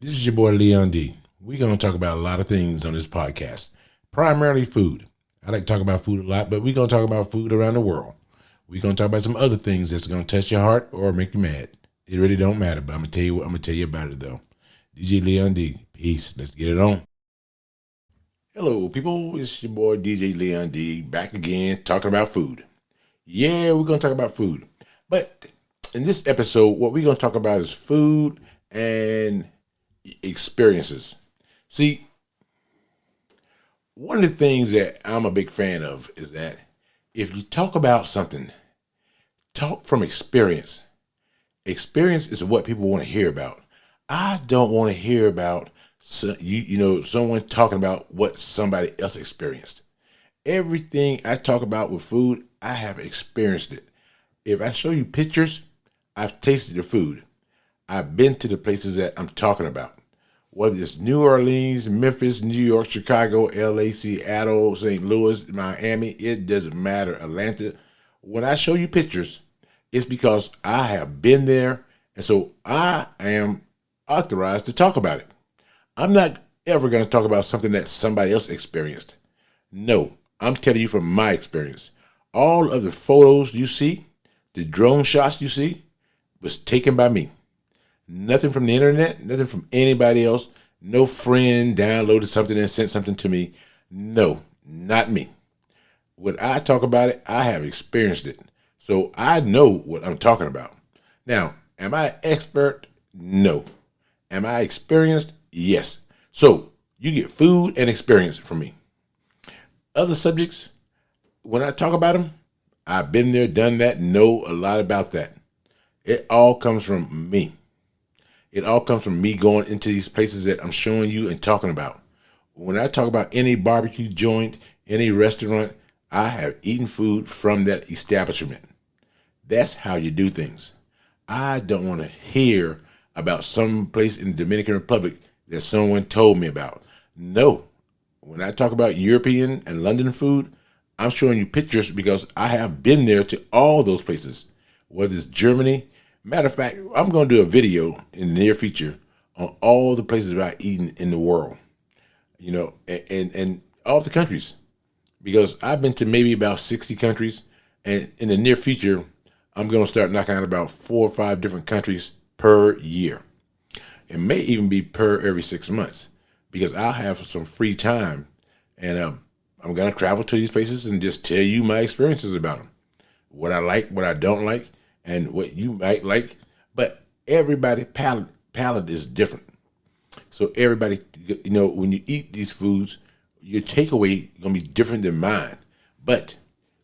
This is your boy Leon D. We're going to talk about a lot of things on this podcast, primarily food. I like to talk about food a lot, but we're going to talk about food around the world. We're going to talk about some other things that's going to touch your heart or make you mad. It really don't matter, but I'm going to tell you what I'm going to tell you about it though. DJ Leon D. Peace. Let's get it on. Hello, people. It's your boy DJ Leon D. Back again talking about food. Yeah, we're going to talk about food. But in this episode, what we're going to talk about is food and experiences. See, one of the things that I'm a big fan of is that if you talk about something, talk from experience. Experience is what people want to hear about. I don't want to hear about someone talking about what somebody else experienced. Everything I talk about with food, I have experienced it. If I show you pictures, I've tasted the food. I've been to the places that I'm talking about. Whether it's New Orleans, Memphis, New York, Chicago, LA, Seattle, St. Louis, Miami, it doesn't matter. Atlanta. When I show you pictures, it's because I have been there, and so I am authorized to talk about it. I'm not ever going to talk about something that somebody else experienced. No, I'm telling you from my experience. All of the photos you see, the drone shots you see, was taken by me. Nothing from the internet, nothing from anybody else. No friend downloaded something and sent something to me. No, not me. When I talk about it, I have experienced it. So I know what I'm talking about. Now, am I an expert? No. Am I experienced? Yes. So you get food and experience from me. Other subjects, when I talk about them, I've been there, done that, know a lot about that. It all comes from me. It all comes from me going into these places that I'm showing you and talking about. When I talk about any barbecue joint, any restaurant, I have eaten food from that establishment. That's how you do things. I don't want to hear about some place in the Dominican Republic that someone told me about. No. When I talk about European and London food, I'm showing you pictures because I have been there to all those places, whether it's Germany. Matter of fact, I'm going to do a video in the near future on all the places that I've eaten in the world, and all the countries, because I've been to maybe about 60 countries, and in the near future, I'm going to start knocking out about 4 or 5 different countries per year. It may even be per every 6 months, because I'll have some free time, and I'm going to travel to these places and just tell you my experiences about them, what I like, what I don't like, and what you might like. But everybody palate is different. So everybody, when you eat these foods, your takeaway is going to be different than mine. But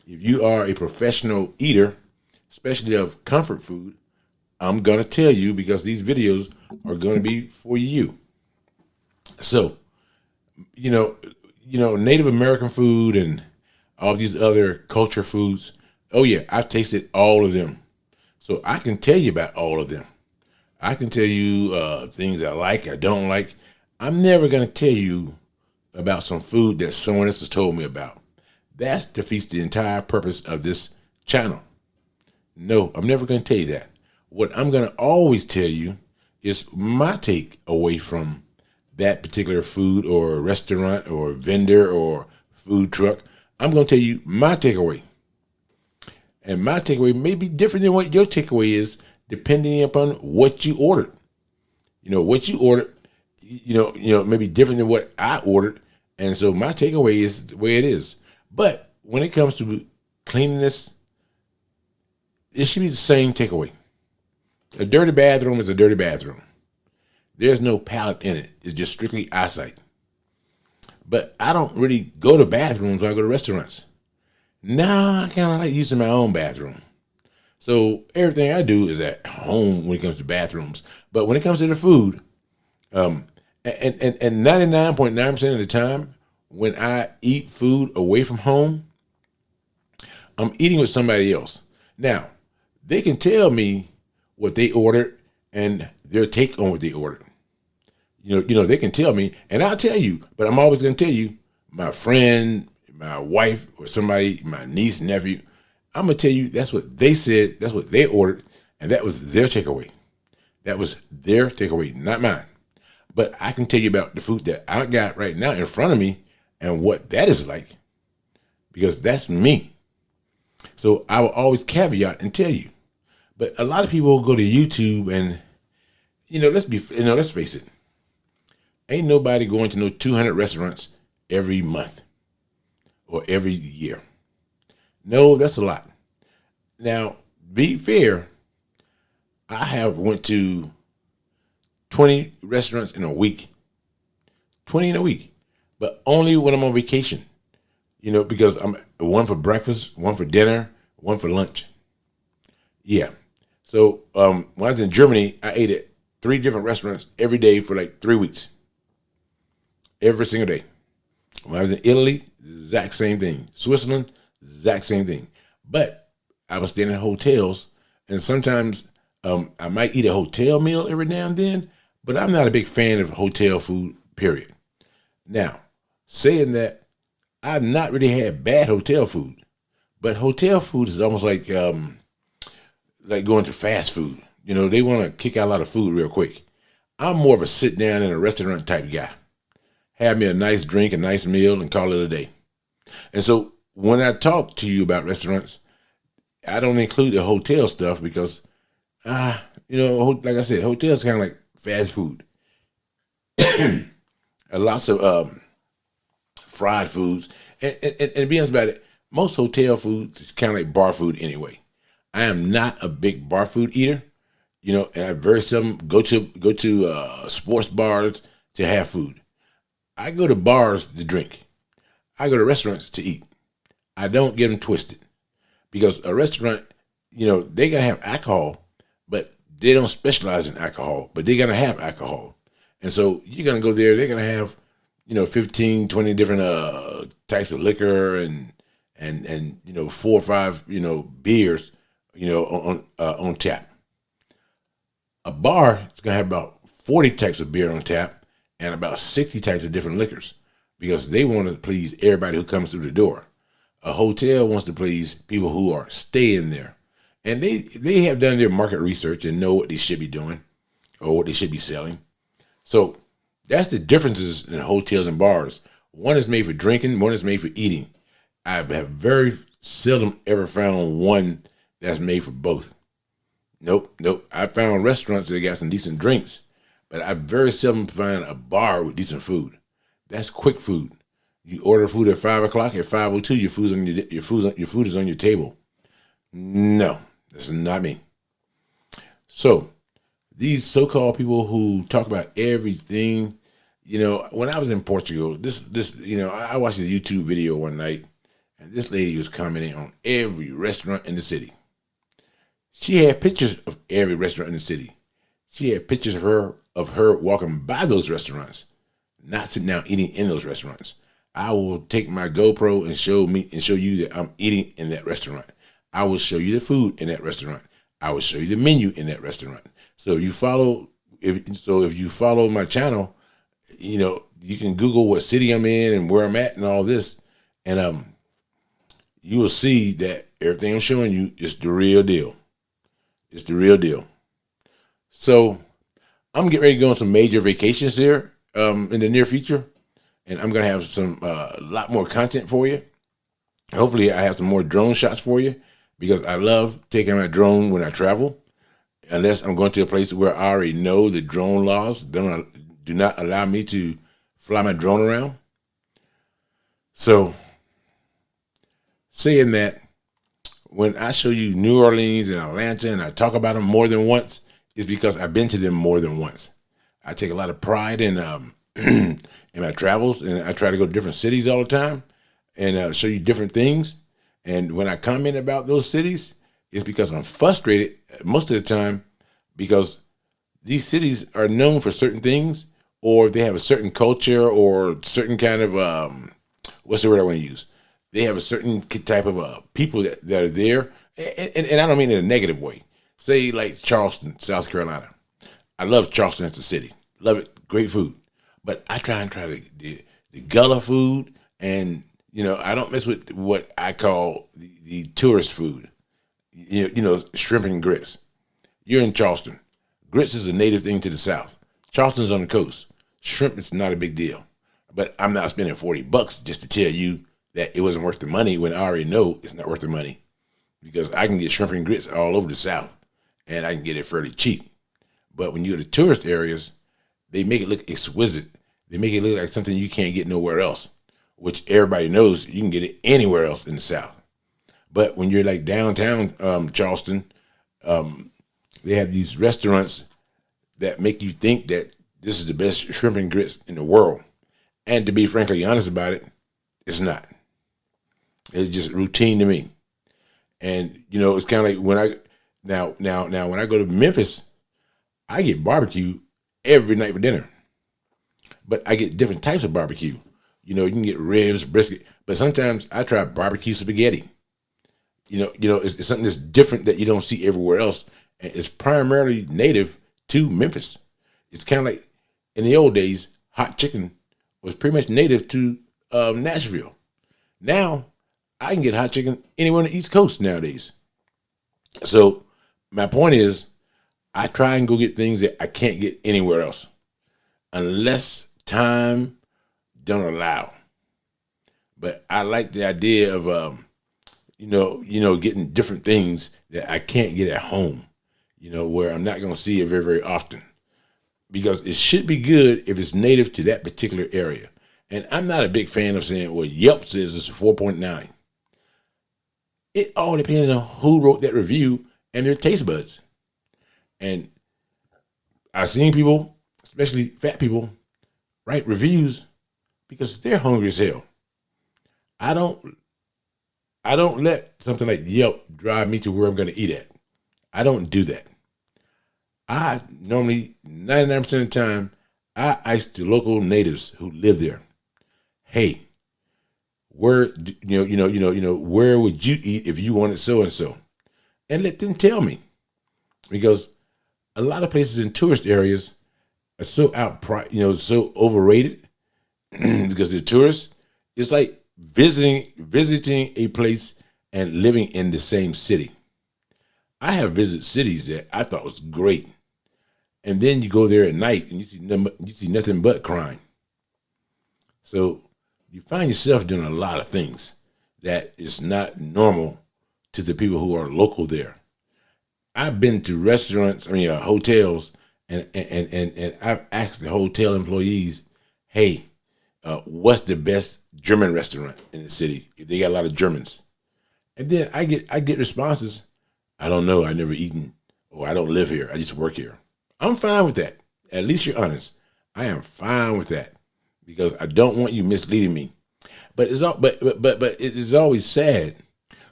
if you are a professional eater, especially of comfort food, I'm going to tell you because these videos are going to be for you. So, Native American food and all these other culture foods, oh yeah, I've tasted all of them. So I can tell you about all of them. I can tell you things I like, I don't like. I'm never going to tell you about some food that someone else has told me about. That defeats the entire purpose of this channel. No, I'm never going to tell you that. What I'm going to always tell you is my take away from that particular food or restaurant or vendor or food truck. I'm going to tell you my takeaway. And my takeaway may be different than what your takeaway is, depending upon what you ordered. What you ordered, may be different than what I ordered. And so my takeaway is the way it is. But when it comes to cleanliness, it should be the same takeaway. A dirty bathroom is a dirty bathroom. There's no palate in it. It's just strictly eyesight. But I don't really go to bathrooms when I go to restaurants. Nah, I kind of like using my own bathroom. So everything I do is at home when it comes to bathrooms. But when it comes to the food, and 99.9% of the time, when I eat food away from home, I'm eating with somebody else. Now, they can tell me what they ordered and their take on what they ordered. They can tell me, and I'll tell you, but I'm always going to tell you, my friend, my wife, or somebody, my niece, nephew, I'm going to tell you that's what they said, that's what they ordered, and that was their takeaway. That was their takeaway, not mine. But I can tell you about the food that I got right now in front of me and what that is like, because that's me. So I will always caveat and tell you. But a lot of people go to YouTube and, let's face it. Ain't nobody going to no 200 restaurants every month or every year. No, that's a lot. Now, be fair, I have went to 20 restaurants in a week. 20 in a week. But only when I'm on vacation. Because I'm one for breakfast, one for dinner, one for lunch. Yeah. So when I was in Germany, I ate at 3 different restaurants every day for like 3 weeks. Every single day. When I was in Italy, exact same thing. Switzerland, exact same thing. But I was staying in hotels, and sometimes I might eat a hotel meal every now and then, but I'm not a big fan of hotel food, period. Now, saying that, I've not really had bad hotel food, but hotel food is almost like going to fast food. They want to kick out a lot of food real quick. I'm more of a sit down in a restaurant type guy. Have me a nice drink, a nice meal, and call it a day. And so when I talk to you about restaurants, I don't include the hotel stuff because, like I said, hotels kind of like fast food. Lots of fried foods. And to be honest about it, most hotel food is kind of like bar food anyway. I am not a big bar food eater, and I very seldom go to sports bars to have food. I go to bars to drink. I go to restaurants to eat. I don't get them twisted, because a restaurant, they gotta have alcohol, but they don't specialize in alcohol, but they're gonna have alcohol. And so you're gonna go there, they're gonna have, 15, 20 different types of liquor and 4 or 5, beers, on tap. A bar is gonna have about 40 types of beer on tap and about 60 types of different liquors, because they want to please everybody who comes through the door. A hotel wants to please people who are staying there. And they have done their market research and know what they should be doing or what they should be selling. So that's the differences in hotels and bars. One is made for drinking, one is made for eating. I have very seldom ever found one that's made for both. Nope. I found restaurants that got some decent drinks, but I very seldom find a bar with decent food. That's quick food. You order food at 5 o'clock. At 5:02, your food is on your table. No, that's not me. So these so-called people who talk about everything, when I was in Portugal, I watched a YouTube video one night, and this lady was commenting on every restaurant in the city. She had pictures of every restaurant in the city. She had pictures of her walking by those restaurants, not sitting down eating in those restaurants. I will take my GoPro and show you that I'm eating in that restaurant. I will show you the food in that restaurant. I will show you the menu in that restaurant. So if you follow my channel, you can Google what city I'm in and where I'm at and all this, and you will see that everything I'm showing you is the real deal. It's the real deal. So I'm getting ready to go on some major vacations here in the near future, and I'm gonna have some a lot more content for you. Hopefully, I have some more drone shots for you, because I love taking my drone when I travel. Unless I'm going to a place where I already know the drone laws do not allow me to fly my drone around. So, saying that, when I show you New Orleans and Atlanta and I talk about them more than once, it's because I've been to them more than once. I take a lot of pride in in my travels, and I try to go to different cities all the time and show you different things. And when I comment about those cities, it's because I'm frustrated most of the time, because these cities are known for certain things, or they have a certain culture or certain kind of, what's the word I want to use? They have a certain type of people that are there. And I don't mean in a negative way. Say like Charleston, South Carolina. I love Charleston as a city. Love it. Great food. But I try the Gullah food, and I don't mess with what I call the tourist food. Shrimp and grits. You're in Charleston. Grits is a native thing to the South. Charleston's on the coast. shrimp is not a big deal. But I'm not spending $40 just to tell you that it wasn't worth the money when I already know it's not worth the money, because I can get shrimp and grits all over the South and I can get it fairly cheap. But when you go to tourist areas, they make it look exquisite. They make it look like something you can't get nowhere else, which everybody knows you can get it anywhere else in the South. But when you're like downtown Charleston, they have these restaurants that make you think that this is the best shrimp and grits in the world. And to be frankly honest about it, it's not. It's just routine to me. And it's kind of like when I now when I go to Memphis, I get barbecue every night for dinner. But I get different types of barbecue. You can get ribs, brisket, but sometimes I try barbecue spaghetti. It's something that's different that you don't see everywhere else. And it's primarily native to Memphis. It's kind of like in the old days, hot chicken was pretty much native to Nashville. Now, I can get hot chicken anywhere on the East Coast nowadays. So my point is, I try and go get things that I can't get anywhere else, unless time don't allow. But I like the idea of getting different things that I can't get at home, where I'm not going to see it very, very often, because it should be good if it's native to that particular area. And I'm not a big fan of saying, well, Yelp says it's 4.9. It all depends on who wrote that review and their taste buds. And I've seen people, especially fat people, write reviews because they're hungry as hell. I don't let something like Yelp drive me to where I'm going to eat at. I don't do that. I normally, 99% of the time, I ask the local natives who live there, hey, where where would you eat if you wanted so and so, and let them tell me, because a lot of places in tourist areas are so so overrated because they're tourists. It's like visiting a place and living in the same city. I have visited cities that I thought was great, and then you go there at night and you see nothing but crime. So you find yourself doing a lot of things that is not normal to the people who are local there. I've been to hotels, and I've asked the hotel employees, hey, what's the best German restaurant in the city if they got a lot of Germans? And then I get responses, I don't know, I've never eaten, or I don't live here, I just work here. I'm fine with that. At least you're honest. I am fine with that, because I don't want you misleading me. But it is always sad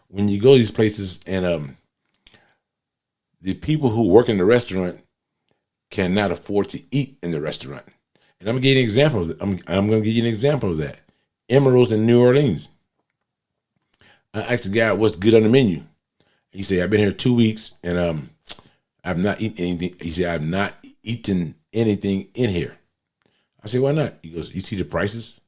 when you go to these places and the people who work in the restaurant cannot afford to eat in the restaurant. And I'm gonna give you an example of that. I'm gonna give you an example of that. Emerald's in New Orleans. I asked the guy what's good on the menu. He said, I've been here 2 weeks and I've not eaten anything. He said, I've not eaten anything in here. I said, why not? He goes, you see the prices?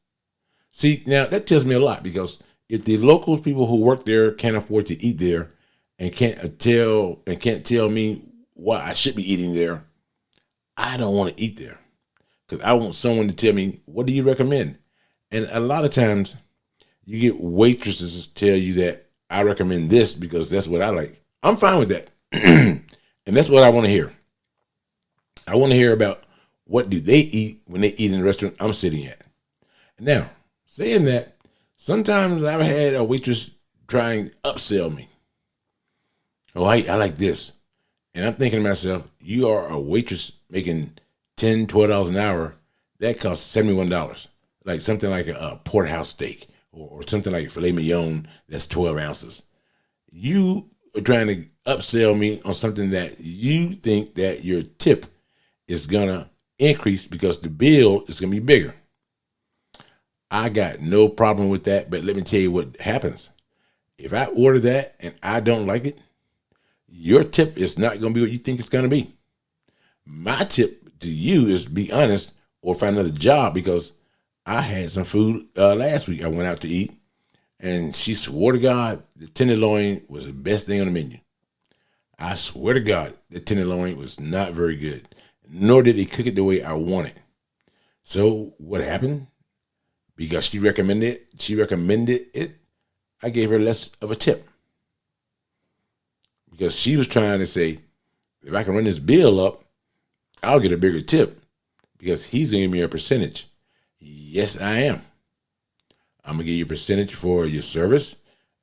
See, now that tells me a lot, because if the locals, people who work there, can't afford to eat there and can't tell me why I should be eating there, I don't want to eat there, because I want someone to tell me, what do you recommend? And a lot of times you get waitresses tell you that I recommend this because that's what I like. I'm fine with that. And that's what I want to hear. I want to hear about what do they eat when they eat in the restaurant I'm sitting at. Now, saying that, sometimes I've had a waitress try and upsell me. Oh, I like this. And I'm thinking to myself, you are a waitress making $10, $12 an hour. That costs $71. Like something like a porterhouse steak or something like filet mignon that's 12 ounces. You are trying to upsell me on something that you think that your tip is going to increase because the bill is going to be bigger. I got no problem with that, but let me tell you what happens. If I order that and I don't like it, your tip is not going to be what you think it's going to be. My tip to you is be honest or find another job, because I had some food last week. I went out to eat, and she swore to God the tenderloin was the best thing on the menu. I swear to God, the tenderloin was not very good, nor did they cook it the way I wanted. So what happened? Because she recommended it, I gave her less of a tip. Because she was trying to say, if I can run this bill up, I'll get a bigger tip because he's gonna give me a percentage. Yes, I am. I'm gonna give you a percentage for your service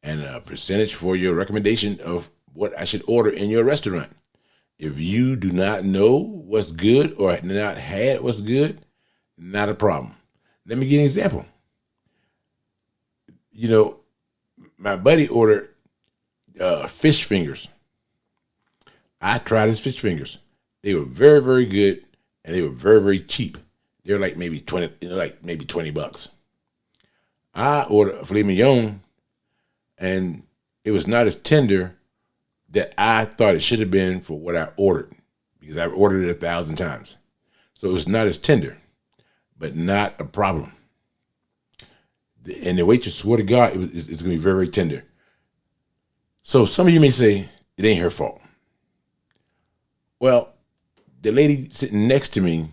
and a percentage for your recommendation of what I should order in your restaurant. If you do not know what's good or have not had what's good, not a problem. Let me give you an example. You know, my buddy ordered fish fingers. I tried his fish fingers. They were very, very good, and they were very, very cheap. They were like maybe $20. I ordered a filet mignon, and it was not as tender that I thought it should have been for what I ordered, because I've ordered it 1,000 times. So it was not as tender, but not a problem. And the waitress swore to God it's going to be very, very tender. So some of you may say it ain't her fault. Well, the lady sitting next to me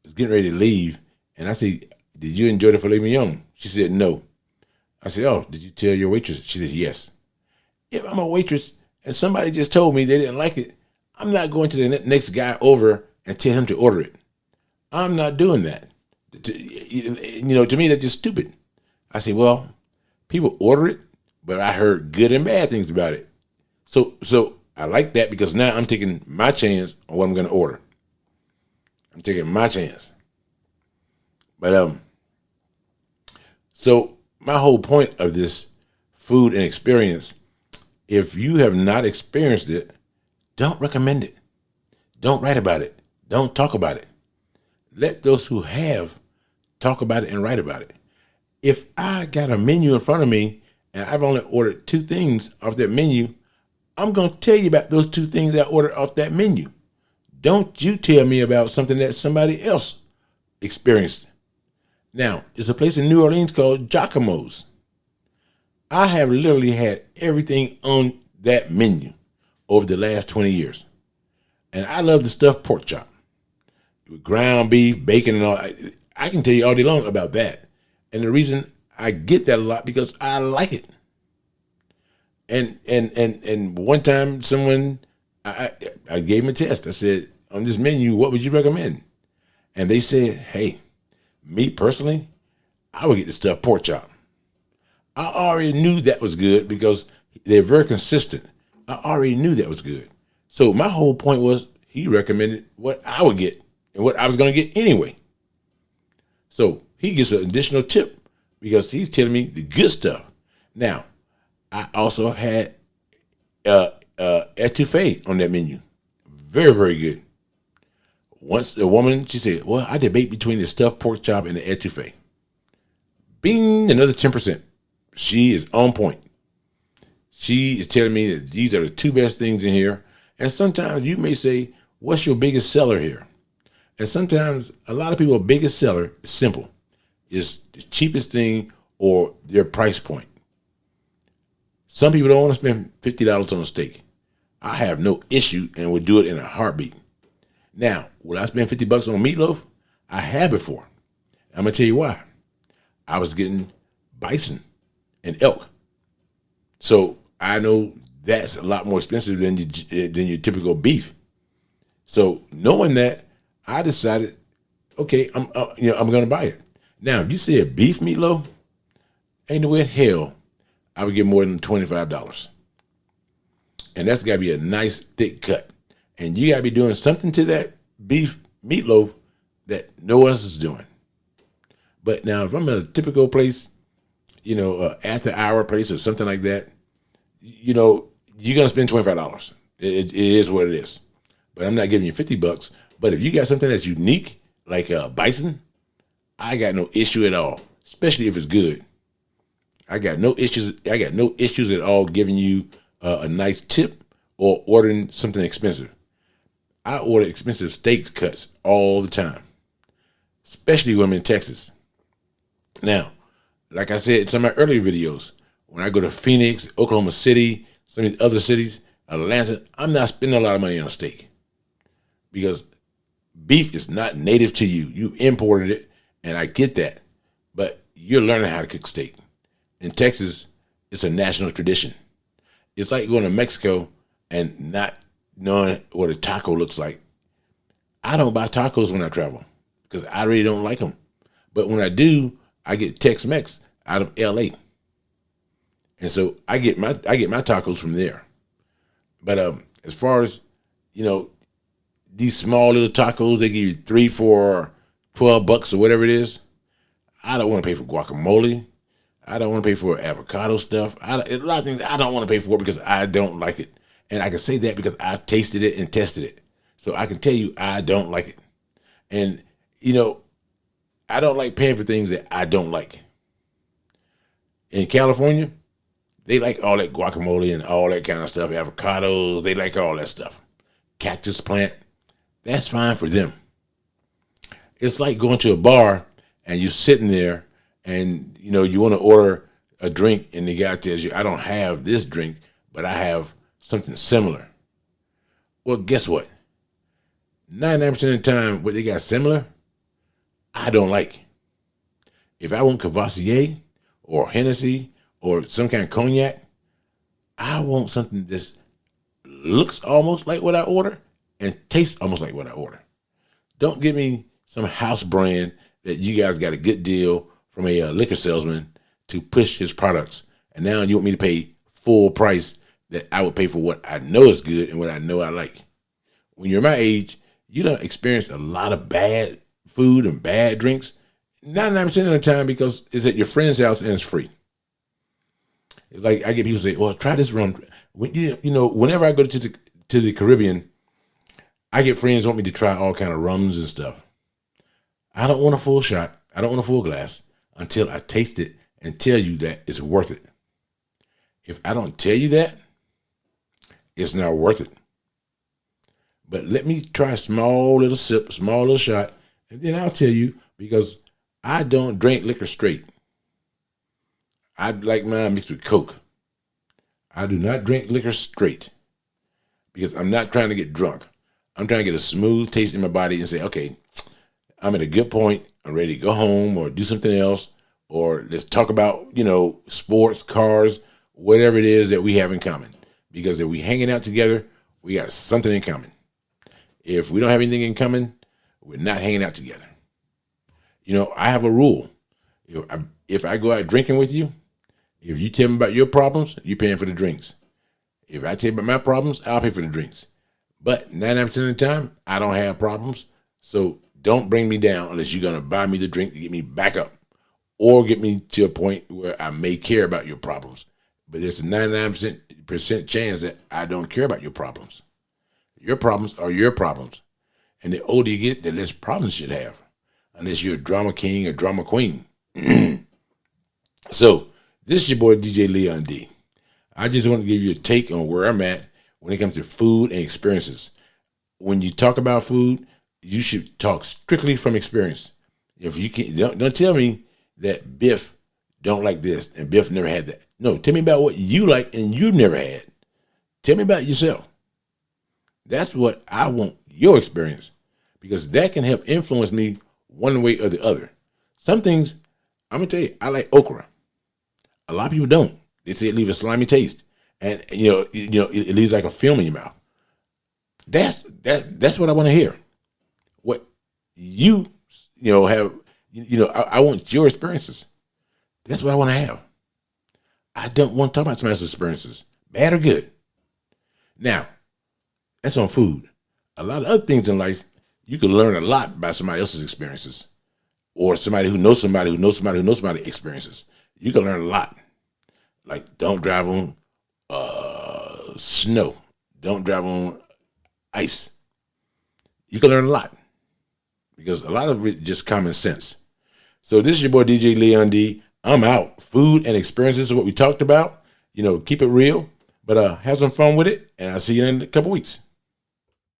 was getting ready to leave, and I said, "Did you enjoy the filet mignon?" She said, "No." I said, "Oh, did you tell your waitress?" She said, "Yes." If I'm a waitress and somebody just told me they didn't like it, I'm not going to the next guy over and tell him to order it. I'm not doing that. To me, that's just stupid. I say, well, people order it, but I heard good and bad things about it. So I like that because now I'm taking my chance on what I'm going to order. I'm taking my chance. But so my whole point of this food and experience, if you have not experienced it, don't recommend it. Don't write about it. Don't talk about it. Let those who have talk about it and write about it. If I got a menu in front of me and I've only ordered 2 things off that menu, I'm going to tell you about those 2 things I ordered off that menu. Don't you tell me about something that somebody else experienced. Now, there's a place in New Orleans called Giacomo's. I have literally had everything on that menu over the last 20 years. And I love the stuffed pork chop. With ground beef, bacon, and all. I can tell you all day long about that. And the reason I get that a lot because I like it. And one time someone, I gave them a test. I said, on this menu, what would you recommend? And they said, hey, me personally, I would get the stuffed pork chop. I already knew that was good because they're very consistent. I already knew that was good. So my whole point was he recommended what I would get and what I was going to get anyway. So he gets an additional tip because he's telling me the good stuff. Now, I also had etouffee on that menu. Very, very good. Once a woman, she said, well, I debate between the stuffed pork chop and the etouffee. Bing, another 10%. She is on point. She is telling me that these are the 2 best things in here. And sometimes you may say, what's your biggest seller here? And sometimes a lot of people's biggest seller is simple. It's the cheapest thing or their price point. Some people don't want to spend $50 on a steak. I have no issue and would do it in a heartbeat. Now, would I spend $50 on meatloaf? I have before. I'm going to tell you why. I was getting bison and elk. So I know that's a lot more expensive than your typical beef. So knowing that, I decided, okay, I'm going to buy it. Now, if you said beef meatloaf, ain't no way in hell I would get more than $25. And that's got to be a nice thick cut. And you got to be doing something to that beef meatloaf that no one else is doing. But now, if I'm at a typical place, after hour place or something like that, you're going to spend $25. It is what it is. But I'm not giving you $50. But if you got something that's unique, like bison, I got no issue at all, especially if it's good. I got no issues at all giving you a nice tip or ordering something expensive. I order expensive steak cuts all the time, especially when I'm in Texas. Now, like I said in some of my earlier videos, when I go to Phoenix, Oklahoma City, some of these other cities, Atlanta, I'm not spending a lot of money on a steak because beef is not native to you. You imported it, and I get that. But you're learning how to cook steak. In Texas, it's a national tradition. It's like going to Mexico and not knowing what a taco looks like. I don't buy tacos when I travel because I really don't like them. But when I do, I get Tex-Mex out of LA. And so I get my tacos from there. But as far as, these small little tacos, they give you 3 for $12 or whatever it is. I don't want to pay for guacamole. I don't want to pay for avocado stuff. A lot of things I don't want to pay for because I don't like it. And I can say that because I tasted it and tested it. So I can tell you I don't like it. And, I don't like paying for things that I don't like. In California, they like all that guacamole and all that kind of stuff. Avocados, they like all that stuff. Cactus plant, that's fine for them. It's like going to a bar and you're sitting there and, you want to order a drink and the guy tells you, I don't have this drink, but I have something similar. Well, guess what? 99% of the time, what they got similar, I don't like. If I want Cavassier or Hennessy or some kind of cognac, I want something that looks almost like what I order and tastes almost like what I order. Don't give me some house brand that you guys got a good deal from a liquor salesman to push his products. And now you want me to pay full price that I would pay for what I know is good and what I know I like. When you're my age, you don't experience a lot of bad food and bad drinks 99% of the time because it's at your friend's house and it's free. It's like I get people say, well, try this rum. Whenever I go to the Caribbean, I get friends who want me to try all kind of rums and stuff. I don't want a full shot. I don't want a full glass until I taste it and tell you that it's worth it. If I don't tell you that, it's not worth it. But let me try a small little sip, small little shot, and then I'll tell you because I don't drink liquor straight. I like mine mixed with Coke. I do not drink liquor straight because I'm not trying to get drunk. I'm trying to get a smooth taste in my body and say, okay, I'm at a good point. I'm ready to go home or do something else, or let's talk about, sports, cars, whatever it is that we have in common. Because if we hanging out together, we got something in common. If we don't have anything in common, we're not hanging out together. I have a rule. If I go out drinking with you, if you tell me about your problems, you're paying for the drinks. If I tell you about my problems, I'll pay for the drinks. But 99% of the time, I don't have problems. So don't bring me down unless you're going to buy me the drink to get me back up or get me to a point where I may care about your problems. But there's a 99% chance that I don't care about your problems. Your problems are your problems. And the older you get, the less problems you should have. Unless you're a drama king or drama queen. So, this is your boy DJ Leon D. I just want to give you a take on where I'm at when it comes to food and experiences. When you talk about food, you should talk strictly from experience. If you can't, don't tell me that Biff don't like this and Biff never had that. No, tell me about what you like and you've never had. Tell me about yourself. That's what I want, your experience, because that can help influence me one way or the other. Some things, I'm going to tell you, I like okra. A lot of people don't. They say it leaves a slimy taste. And, it leaves like a film in your mouth. That's what I want to hear. What you, have, I want your experiences. That's what I want to have. I don't want to talk about somebody else's experiences, bad or good. Now, that's on food. A lot of other things in life, you can learn a lot by somebody else's experiences or somebody who knows somebody who knows somebody who knows somebody experiences. You can learn a lot. Like, don't drive on snow. Don't drive on ice. You can learn a lot because a lot of it is just common sense. So this is your boy DJ Leon D. I'm out. Food and experiences is what we talked about. Keep it real, but have some fun with it, and I'll see you in a couple weeks.